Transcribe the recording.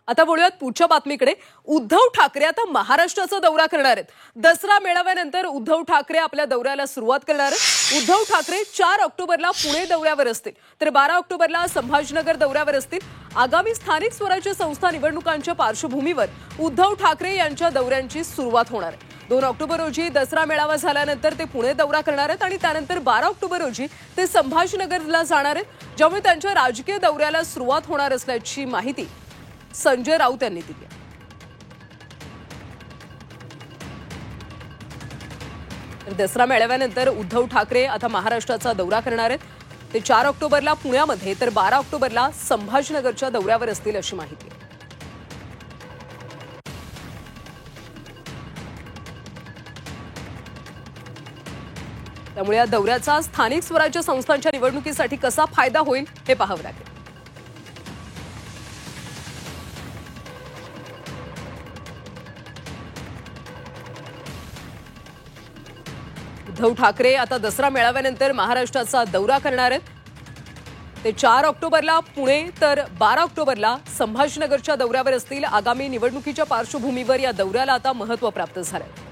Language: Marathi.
आता बोलूयात पुढच्या बातमीकडे। उद्धव ठाकरे आता महाराष्ट्राचा दौरा करणार आहेत। दसरा मेळाव्यानंतर उद्धव ठाकरे आपल्या दौऱ्याला सुरुवात करणार आहेत। उद्धव ठाकरे 4 ऑक्टोबरला पुणे दौऱ्यावर असतील, तर 12 ऑक्टोबरला संभाजीनगर दौऱ्यावर असतील। आगामी स्थानिक स्वराज्य संस्था निवडणुकांच्या पार्श्वभूमीवर उद्धव ठाकरे यांच्या दौऱ्यांची सुरुवात होणार आहे। 2 ऑक्टोबर रोजी दसरा मेळावा झाल्यानंतर ते पुणे दौरा करणार आहेत आणि त्यानंतर 12 ऑक्टोबर रोजी ते संभाजीनगरला जाणार आहेत, ज्यामुळे त्यांच्या राजकीय दौऱ्याला सुरुवात होणार असल्याची माहिती संजय राऊत यांनी दिली। दसरा मेळाव्यानंतर उद्धव ठाकरे आता महाराष्ट्राचा दौरा करणार आहेत। ते 4 ऑक्टोबरला पुण्यामध्ये तर 12 ऑक्टोबरला संभाजीनगरच्या दौऱ्यावर असतील अशी माहिती आहे। त्यामुळे या दौऱ्याचा स्थानिक स्वराज्य संस्थांच्या निवडणुकीसाठी कसा फायदा होईल हे पाहावं लागेल। उद्धव ठाकरे आता दसरा मेळाव्यानंतर महाराष्ट्राचा दौरा करणार आहेत। ते 4 ऑक्टोबरला पुणे तर 12 ऑक्टोबरला संभाजीनगरच्या दौऱ्यावर असतील। आगामी निवडणुकीच्या पार्श्वभूमीवर या दौऱ्याला आता महत्त्व प्राप्त झालंय।